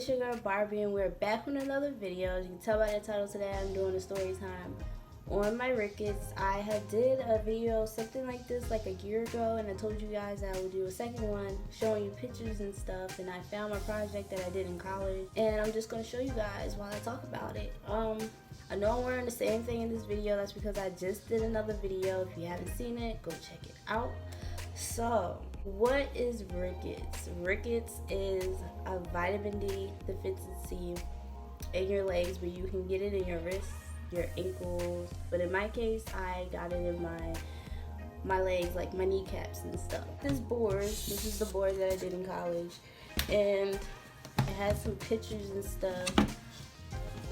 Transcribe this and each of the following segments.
it's your girl Barbie, and we're back with another video. As you can tell by the title today, I'm doing a story time on my Rickets. I had did a video something like this like a year ago, and I told you guys I would do a second one showing you pictures and stuff, and I found my project that I did in college, and I'm just going to show you guys while I talk about it. I know I'm wearing the same thing in this video. That's because I just did another video. If you haven't seen it, go check it out. So, what is Rickets? Rickets is a vitamin D deficiency in your legs, but you can get it in your wrists, your ankles. But in my case, I got it in my legs, like my kneecaps and stuff. This is the board that I did in college, and it has some pictures and stuff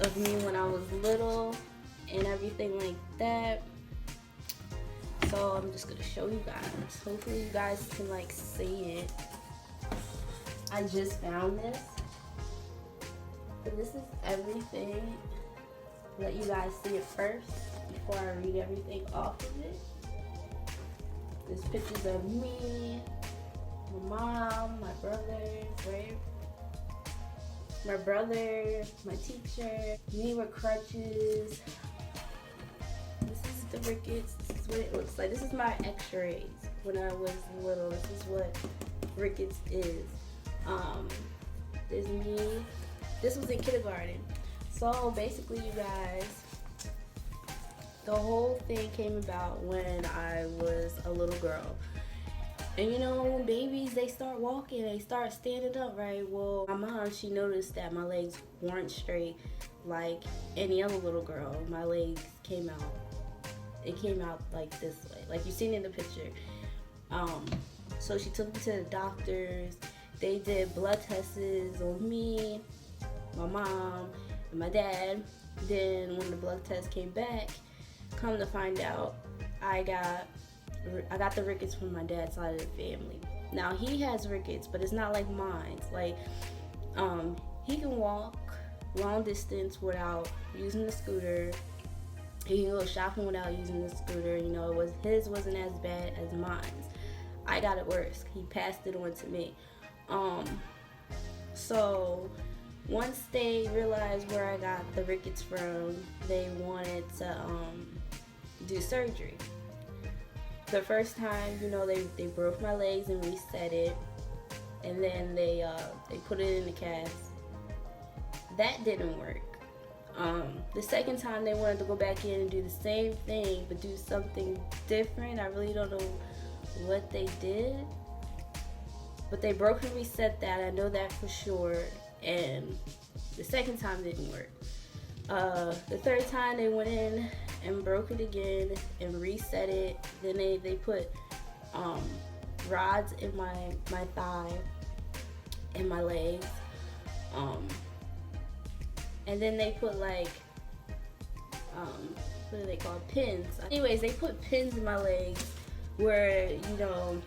of me when I was little and everything like that. So I'm just gonna show you guys. Hopefully you guys can like see it. I just found this. But this is everything. Let you guys see it first before I read everything off of it. There's pictures of me, my mom, my brothers, right? My brother, my teacher, me with crutches. This is the Rickets. This is what it looks like. This is my x-rays when I was little. This is what Rickets is. There's me. This was in kindergarten. So basically, you guys, the whole thing came about when I was a little girl. And you know, when babies, they start walking, they start standing up, right? Well, my mom, she noticed that my legs weren't straight like any other little girl. My legs came out. It came out like this way, like you seen in the picture. So she took me to the doctors. They did blood tests on me, my mom, and my dad. Then when the blood test came back, come to find out, I got the Rickets from my dad's side of the family. Now he has Rickets, but it's not like mine. Like, he can walk long distance without using the scooter. He can go shopping without using the scooter. You know, his wasn't as bad as mine. I got it worse. He passed it on to me. So once they realized where I got the Rickets from, they wanted to do surgery. The first time, you know, they broke my legs and reset it, and then they put it in the cast. That didn't work. The second time they wanted to go back in and do the same thing, but do something different. I really don't know what they did, but they broke and reset that. I know that for sure. And the second time didn't work. The third time they went in and broke it again and reset it. Then they put rods in my thigh and my legs. And then they put like, what do they call it? Pins. Anyways, they put pins in my legs where, you know,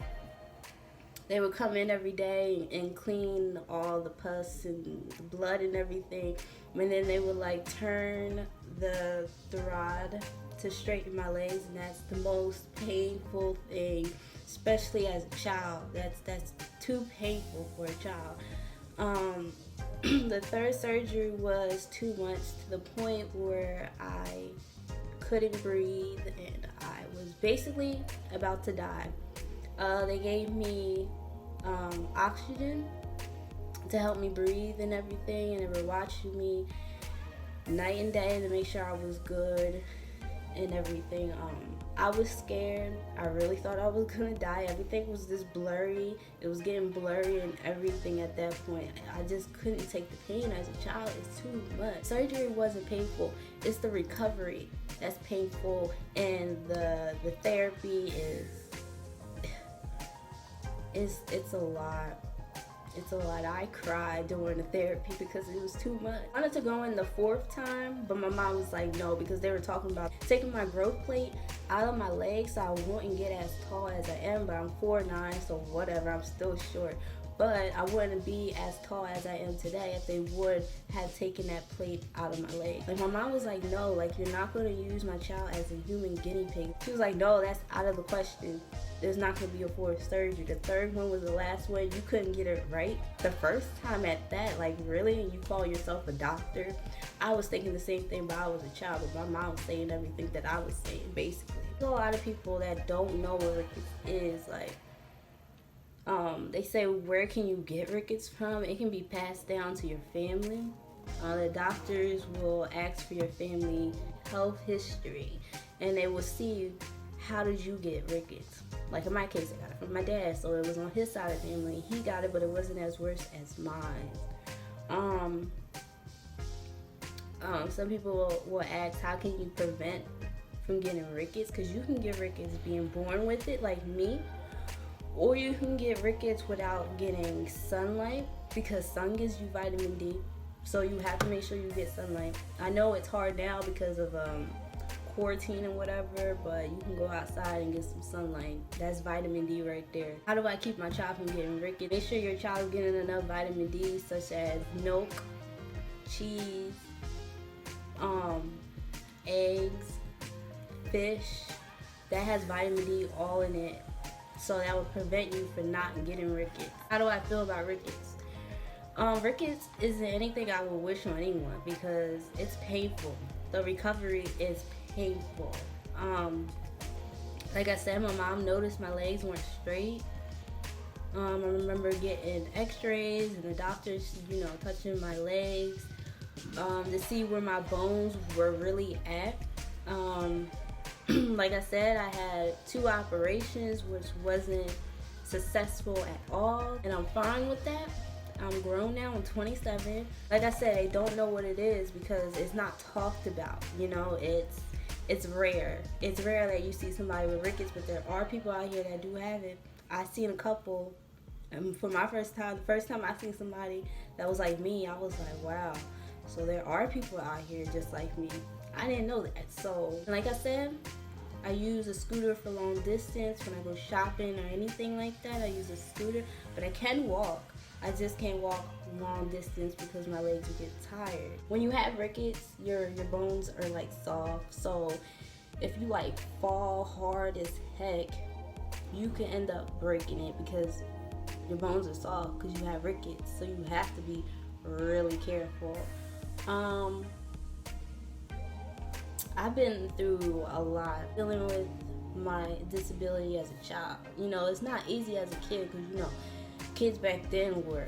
they would come in every day and clean all the pus and the blood and everything. And then they would like turn the rod to straighten my legs, and that's the most painful thing, especially as a child. That's too painful for a child. The third surgery was too much, to the point where I couldn't breathe and I was basically about to die. They gave me oxygen to help me breathe and everything, and they were watching me night and day to make sure I was good and everything. I was scared. I really thought I was gonna die. Everything was just blurry. It was getting blurry and everything at that point. I just couldn't take the pain as a child. It's too much. Surgery wasn't painful. It's the recovery that's painful, and the therapy it's a lot. It's a lot. I cried during the therapy because it was too much. I wanted to go in the fourth time, but my mom was like, no, because they were talking about taking my growth plate out of my legs so I wouldn't get as tall as I am, but I'm 4'9", so whatever, I'm still short. but I wouldn't be as tall as I am today if they would have taken that plate out of my leg. Like, my mom was like, no, like, you're not going to use my child as a human guinea pig. She was like, no, that's out of the question. There's not going to be a fourth surgery. The third one was the last one. You couldn't get it right the first time at that. Like, really? And you call yourself a doctor? I was thinking the same thing, but I was a child. But my mom was saying everything that I was saying, basically. There's a lot of people that don't know what rickets is. Like, they say, where can you get rickets from? It can be passed down to your family. The doctors will ask for your family health history, and they will see, how did you get rickets? Like, in my case, I got it from my dad, so it was on his side of the family. He got it, but it wasn't as worse as mine. Some people will ask, how can you prevent from getting rickets? Because you can get rickets being born with it, like me, or you can get rickets without getting sunlight, because sun gives you vitamin D. So you have to make sure you get sunlight. I know it's hard now because of quarantine and whatever, but you can go outside and get some sunlight. That's vitamin D right there. How do I keep my child from getting rickets? Make sure your child is getting enough vitamin D, such as milk, cheese, eggs, fish. That has vitamin D all in it. So that would prevent you from not getting rickets. How do I feel about rickets? Rickets isn't anything I would wish on anyone because it's painful. The recovery is painful. Like I said, my mom noticed my legs weren't straight. I remember getting x-rays and the doctors, touching my legs to see where my bones were really at. Like I said, I had 2 operations, which wasn't successful at all, and I'm fine with that. I'm grown now, I'm 27. Like I said, I don't know what it is because it's not talked about. It's rare. It's rare that you see somebody with rickets, but there are people out here that do have it. I seen a couple, and for my the first time I seen somebody that was like me, I was like, wow. So there are people out here just like me. I didn't know that. So, like I said, I use a scooter for long distance. When I go shopping or anything like that, I use a scooter, but I can walk. I just can't walk long distance because my legs will get tired. When you have rickets, your bones are like soft. So if you like fall hard as heck, you can end up breaking it because your bones are soft because you have rickets. So you have to be really careful. I've been through a lot dealing with my disability as a child. It's not easy as a kid because, kids back then were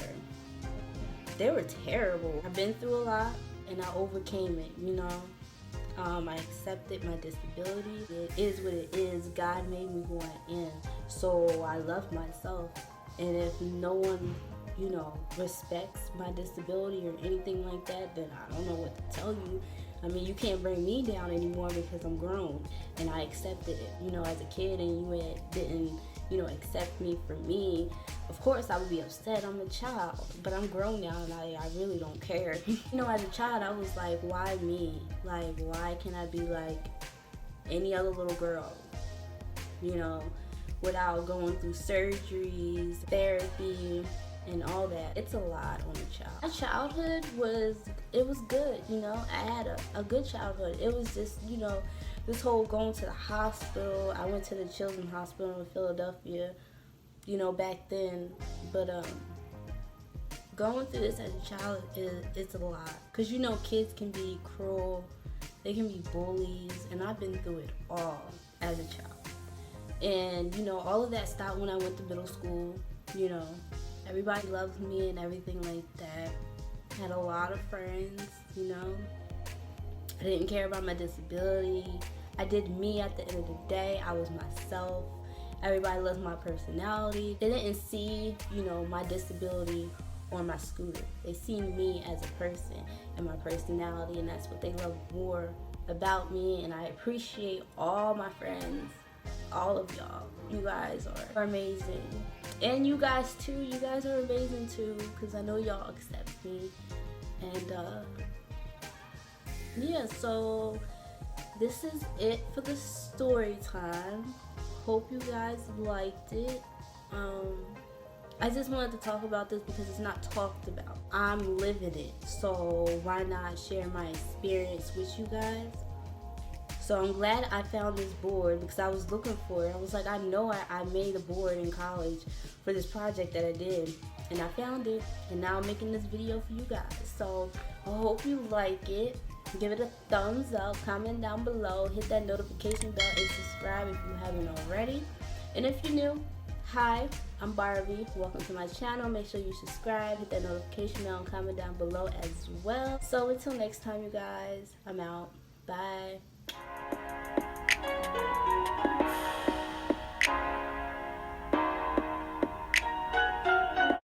terrible. I've been through a lot and I overcame it, I accepted my disability. It is what it is. God made me who I am. So I love myself. And if no one, respects my disability or anything like that, then I don't know what to tell you. I mean, you can't bring me down anymore because I'm grown and I accepted it, as a kid, and you didn't, accept me for me. Of course, I would be upset. I'm a child, but I'm grown now and I really don't care. As a child, I was like, why me? Like, why can't I be like any other little girl, without going through surgeries, therapy, and all that. It's a lot on a child. My childhood was good, I had a good childhood. It was just, this whole going to the hospital. I went to the children's hospital in Philadelphia, back then. But going through this as a child it's a lot. Because, kids can be cruel. They can be bullies. And I've been through it all as a child. And, all of that stopped when I went to middle school, Everybody loved me and everything like that. Had a lot of friends, I didn't care about my disability. I did me at the end of the day. I was myself. Everybody loves my personality. They didn't see, my disability on my scooter. They see me as a person and my personality, and that's what they love more about me. And I appreciate all my friends, all of y'all. You guys are amazing. And you guys too. You guys are amazing too, because I know y'all accept me. And yeah, so this is it for the story time. Hope you guys liked it. I just wanted to talk about this because it's not talked about. I'm living it, so why not share my experience with you guys? So I'm glad I found this board because I was looking for it. I was like, I know I made a board in college for this project that I did, and I found it, and now I'm making this video for you guys. So I hope you like it. Give it a thumbs up, comment down below, hit that notification bell, and subscribe if you haven't already. And if you're new, hi, I'm Barbie. Welcome to my channel. Make sure you subscribe, hit that notification bell, and comment down below as well. So until next time, you guys, I'm out. Bye.